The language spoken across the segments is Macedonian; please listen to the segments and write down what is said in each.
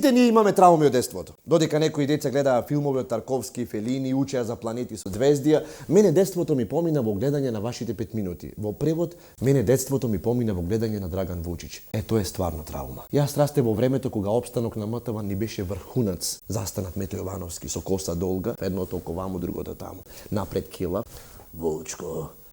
Сите ние имаме трауми од детството. Додека некои деца гледаа филмови од Тарковски, Фелини, учеа за планети со звездија, мене детството ми помина во гледање на вашите 5 минути. Во превод, мене детството ми помина во гледање на Драган Вучич. Тоа е стварно траума. Јас расте во времето кога опстанок на МТВ ни беше врхунац. Застанат Мето Јовановски со коса долга, едното око ваму, другото таму. Напред кила.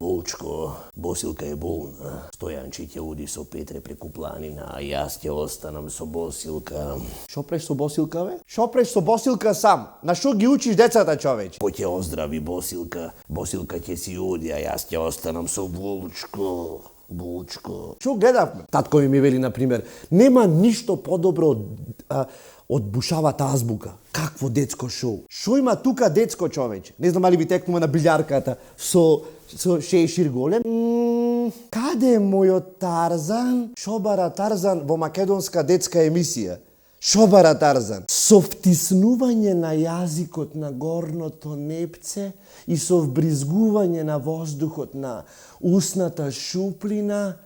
Вучко, Босилка е болна. Стојанче ќе оди со Петре преку планина, а јас ќе останам со Босилка. Шо преш со Босилка, бе? Шо преш со Босилка сам? На шо ги учиш децата, човече? По ќе оздрави Босилка. Босилка ќе си оди, а јас ќе останам со Вучко. Шо гледавме? Татко ми вели, например, нема ништо подобро од бушавата азбука. Какво детско шоу? Шо има тука детско, човече? Не знам али ви текнува на билјарката со шејшир голем. Каде е мојот Тарзан? Шо бара Тарзан во македонска детска емисија? Шо бара Тарзан? Со втиснување на јазикот на горното непце и со вбризгување на воздухот на усната шуплина.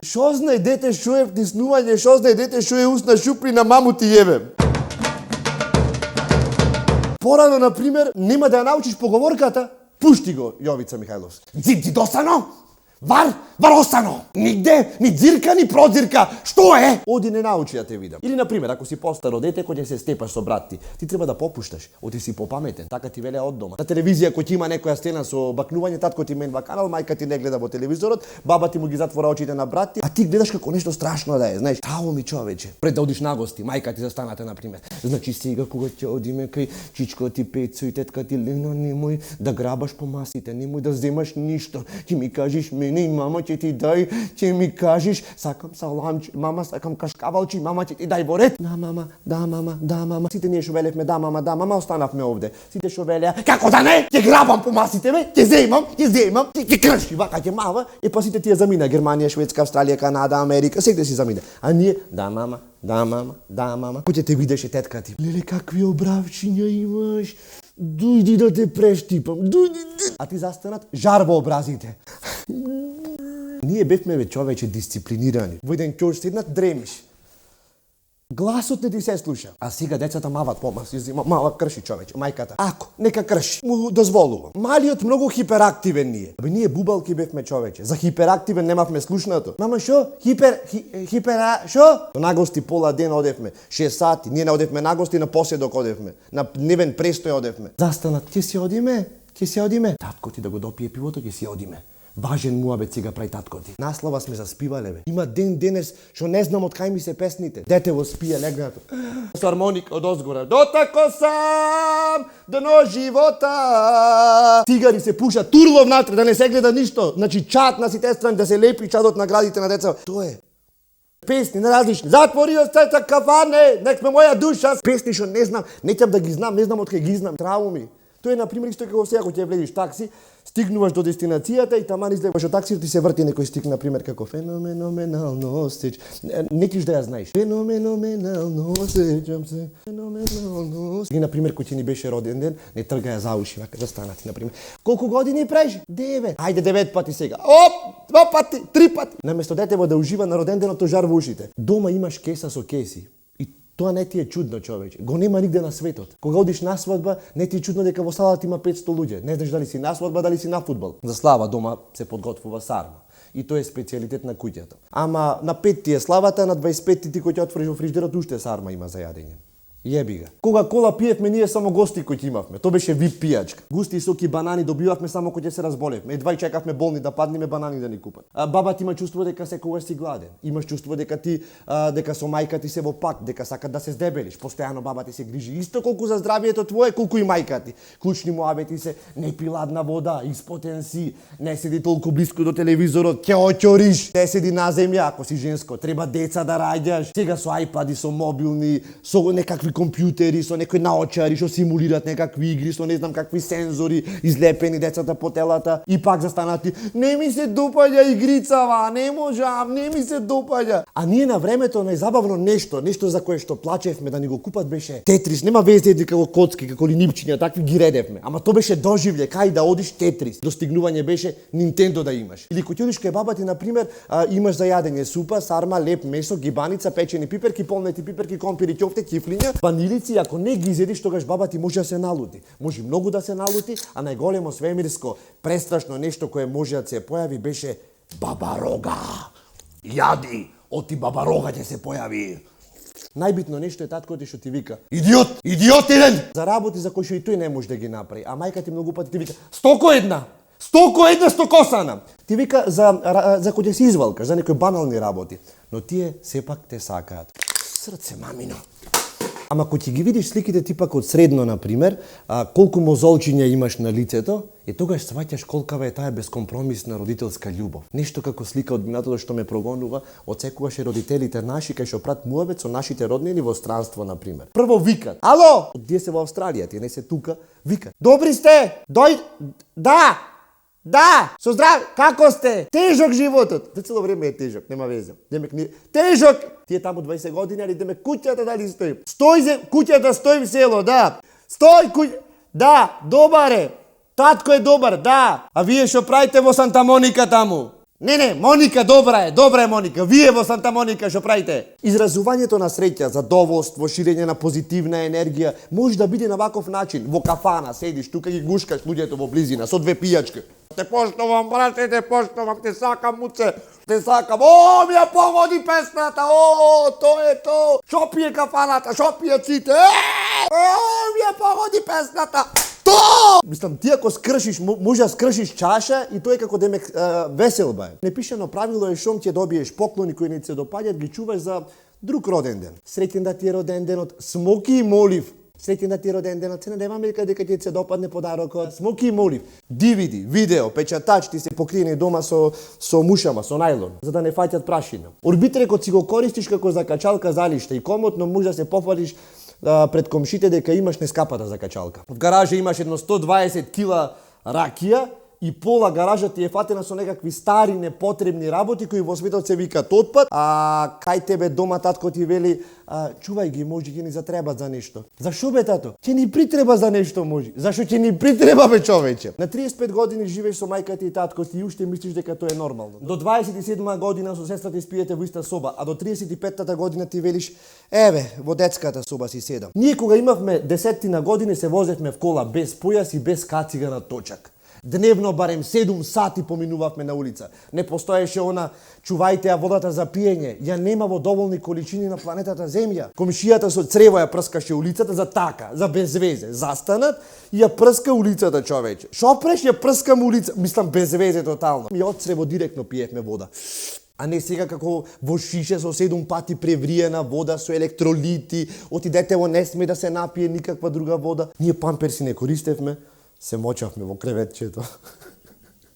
Шо знае дете шо е втиснување, шо знае дете шо е усна шуплина, маму ти јебем. Порано, например, нема да ја научиш поговорката, пушти го, Јовица Михајловски. Дзидзи досано, вар осано, нигде, ни дзирка, ни продзирка, што е? Оди не научи да те видам. Или, например, ако си постаро дете, кој ќе се степаш со брат ти треба да попушташ, оти си попаметен, така ти велеа од дома. На телевизија, кој ти има некоја стена со бакнување, татко ти менва канал, мајка ти не гледа во телевизорот, баба ти му ги затвора очите на брат ти, а ти гледаш како нешто страшно да е, знаеш, трауми, човече. Пред да одиш на гости, мајка ти застанате, например. Значи сега кога ќе одиме кај чичко ти Пецо и тетка ти Лена, немој да грабаш по масите, немој да земаш ништо. Ќе ми кажеш мене и мама ќе ти дај, ќе ми кажеш сакам саламче, мама сакам кашкавалче, мама ќе ти дај во ред. Да мама. Сите ние шо велевме да мама, останавме овде. Сите шо велеа, како да не? Ќе грабам по масите, бе, ќе земам, ќе крши, вака ќе мава, и па сите тие замина Германија, Шведска, Австралија, Канада, Америка, сегде си замина. А ние да мама. Кој ќе те видеше тетка ти? Леле, какви обравчиња имаш? Дојди да те прештипам, дојди. А ти застанат жар во образите. Ние бевме, бе, човече, дисциплинирани. Во еден ќош седнат, дремиш. Гласот не ти се слуша. А сега децата мават помас, мала крши, човече, мајката. Ако, нека крши, му дозволувам. Малиот многу хиперактивен ние. Абе, ние бубалки бевме, човече. За хиперактивен немавме слушнато. Мама, шо? Шо? На гости пола ден одевме. 6 сати. Ние не одевме на гости, на поседок одевме. На дневен престој одевме. Застанат, ќе си одиме. Татко ти да го допие пивото, ќе си одиме. Важен муабет сега прави татко ти. Наслова сме заспивале, бе. Има ден денес што не знам од кај ми се песните. Дете во спие легнато. Со армоника од озгора. Дотако сам дно живота. Цигари се пуша, турло внатре, да не се гледа ништо. Значи чат на сите страни, да се лепи чадот на градите на деца. Тоа е. Песни неразлични. Затвори остата кафане, нек ме моја душа. Песни што не знам, не ќам да ги знам, не знам од кај ги знам. Трауми. Тоа е, например, исто како сега кога ќе влезеш такси, стигнуваш до дестинацијата и таман излегуваш од таксито ти се врти некој стик, например, како феноменално осеќ. Не тиш да ја знаеш. Феноменално осеќам се. Феноменално. И, например, кој ти ни беше роден ден, не тргаја за уши, вака да станат, например. Колку години правиш? 9. Ајде 9 пати сега. 2 пати, 3 пати. Наместо детево да ужива на роден денот, жар во ушите. Дома имаш кеса со кеси. Тоа не ти е чудно, човече. Го нема нигде на светот. Кога одиш на свадба, не ти е чудно дека во салата има 500 луѓе. Не знаеш дали си на свадба, дали си на фудбал. За слава дома се подготвува сарма. И тоа е специјалитет на куќата. Ама на 5 ти е славата, на 25 ти кој ќе отвориш во фриждерот, уште сарма има за јадење. Јеби га. Кога кола пиевме, ние само гости кои ќе имавме. Тоа беше вип пијачка. Густи соки банани добивавме само кога ќе се разболевме. Едва и чекавме болни да паднеме банани да ни купат. Баба ти има чувство дека секогаш си гладен. Имаш чувство дека ти дека со мајка ти се во пат, дека сакат да се здебелиш. Постојано баба ти се грижи исто колку за здравието твое, колку и мајка ти. Клучни муабети се, не пи ладна вода, испотен си, не седи толку блиску до телевизорот, ќе оќориш, не седи на земја ако си женско, треба деца да раѓаш. Сега со ајпади, со мобилни, со некакви компјутери, со некои наочари што симулираат некакви игри, со не знам какви сензори, излепени децата по телата и пак застанати, не ми се допаѓа игрицава, не можам, не ми се допаѓа. А ние на времето најзабавно нешто за кое што плачевме да ни го купат беше Тетрис, нема везе како коцки, како линипчиња, такви ги редевме. Ама то беше доживле, кај да одиш Тетрис. Достигнување беше Нинтендо да имаш. Или кога одиш кај баба ти, на пример, имаш за јадење супа, сарма, леп месо, гибаница, печени пиперки, полнети пиперки, компири, ќофте, кифлиња, ванилици, ако не ги изедиш, тогаш баба ти може да се налути. Може многу да се налути, а најголемо свемирско, престрашно нешто кое може да се појави беше баба Рога. Јади, оти баба Рога ќе се појави. Најбитно нешто е татко ти што ти вика: идиот, идиот еден! За работи за кои што и тој не може да ги направи, а мајка ти многу пати ти вика: стоко една, стокосана. Ти вика за кој ќе се извалкаш, за некои банални работи, но тие сепак те сакаат. Срце мамино. Ама кога ќе ги видиш сликите ти пак од средно, на пример, колку мозолчиња имаш на лицето, и тогаш сваќаш колкава е таа безкомпромисна родителска љубов. Нешто како слика од минатото што ме прогонува, од секогаш родителите наши кај што прат муабет со нашите роднини во странство, на пример. Прво викат: ало, тие се во Австралија, тие не се тука, викат: добри сте, да, со здраве, како сте? Тежок животот. Те цело време е тежок, нема везе. Демек ни тежок. Тие таму 20 години, али демек куќата дали стои. Куќата стои село, да. Да, добар е. Татко е добар, да. А вие што правите во Санта Моника таму? Не, Моника добра е Моника. Вие во Санта Моника што правите? Изразувањето на среќа, задоволство, ширење на позитивна енергија може да биде на ваков начин. Во кафана седиш, тука ги гушкаш луѓето во близина со две пијачки. Те поштовам, брате, те поштовам, те сакам, муце, те сакам. О, ми ја погоди песната, о, то е то. Шо пие кафаната, шо пие ците, о, ми ја погоди песната. То! Мислам, ти ако скршиш, може да скршиш чаша и тој како демек веселба е. Непишано правило е шом ќе добиеш поклони кои не се допаѓаат, ги чуваш за друг роден ден. Среќен да ти е роден денот, Смоки и молив. Среќен да ти е роден денот, се надеваме дека ти се допадне подарокот. Смоки и молив. DVD, видео, печатач ти се покриени дома со мушама, со најлон, за да не фаќат прашина. Орбитер кога си го користиш како закачалка за лиште и комотно може да се пофалиш пред комшите дека имаш нескапата за качалка. В гаража имаш едно 120 кила ракија и пола гаража ти е фатена со некакви стари непотребни работи кои во светот се викаат отпад, а кај тебе дома татко ти вели: чувај ги, може ќе ни затребат за нешто. Зашо бе тато? Ќе ни притреба за нешто, може. Зашо ќе ни притреба, бе човече? На 35 години живееш со мајка ти и татко ти и уште мислиш дека тоа е нормално. До 27 година со сестра ти спиете во иста соба, а до 35-та година ти велиш: во детската соба си седам. Ние кога имавме 10 години се возевме в кола без појас и без кацига на точак. Дневно барем 7 сати поминувавме на улица. Не постоеше она чувајте ја водата за пиење. Ја нема во доволни количини на планетата Земја. Комшијата со црево ја прскаше улицата за така, за безвезе. Застанат и ја прска улицата, човече. Шо преш ја прскам улица? Мислам безвезе тотално. И од црево директно пиевме вода. А не сега како во шише со 7 пати превриена вода со електролити, отидете во не сме да се напие никаква друга вода. Ние памперси не користевме. Се мочавме во креветчето.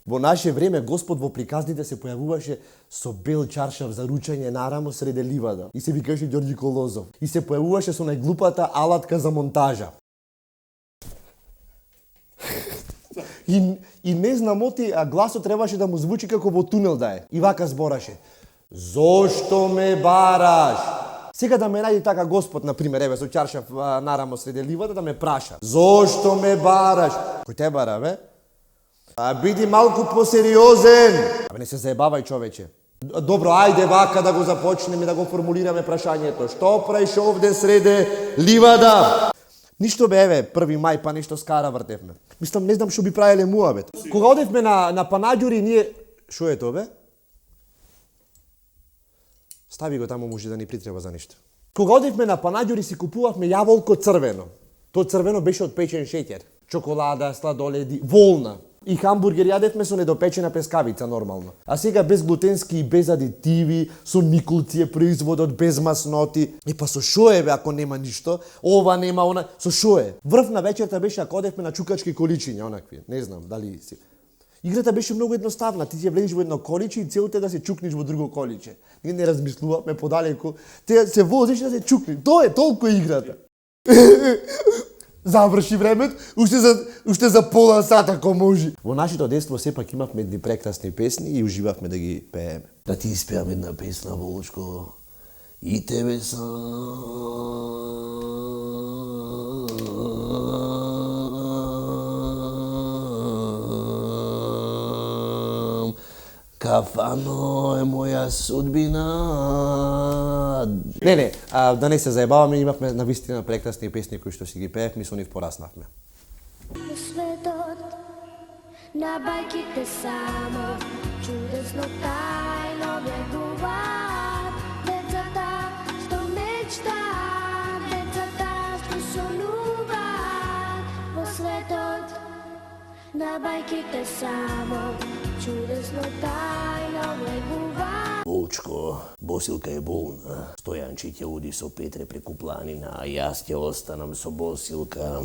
Во наше време Господ во приказните се појавуваше со бел чаршав за ручање нарамо среде ливада. И се викаше Ѓорѓи Колозов. И се појавуваше со најглупата алатка за монтажа. И не знам оти, а гласот требаше да му звучи како во тунел да е. И вака збораше: зошто ме бараш? Сега да ме најде така Господ, на пример, со чаршав нарамо среде ливада, да ме праша: зошто ме бараш? Кој те бара, бе? Биди малку посериозен. Не се заебавај, човече. Добро, ајде вака да го започнеме, да го формулираме прашањето. Што правиш овде среде ливада? Ништо бе, 1 мај, па нешто скара вртевме. Мислам, не знам што би правеле муабет. Кога одевме на Панаѓури, ние... Шо е тоа, бе? Стави го таму, може да ни притреба за нешто. Кога одевме на Панаѓури, си купувавме јаволко црвено. Тоа црвено беше од печен шеќер. Чоколада, сладоледи, волна. И хамбургер јадевме со недопечена пескавица нормално. А сега без глутенски и без адитиви, со никулци е производот, без масноти. И па со шо е, бе, ако нема ништо? Ова нема, она... Со шо е? Врв на вечерта беше ако одевме на чукачки количиња, онакви. Не знам, дали си... Играта беше многу едноставна. Ти ќе влезеш во едно количе и целото е да се чукнеш во друго количе. Ние не размислувавме подалеку. Те се возиш да се чукнеш. Тоа е толку играта. Заврши времето, уште за пола сат ако може. Во нашето детство сепак имавме едни прекрасни песни и уживавме да ги пееме. Да ти испеам една песна, Волчко. И тебе сам. Кафано е моја судбина. Не, да не се заебаваме, имавме навистина прекрасни песни кои што си ги пеевме и со нив пораснавме. Светот на бајките само чудесно тајно бегуваат децата што мечтаат, децата што сонуваат во светот на бајките само чудесно тајно бегуваат. Волчко, Босилка е болна. Стојанчи ќе оди со Петре преку планина, а јас ќе останам со Босилка.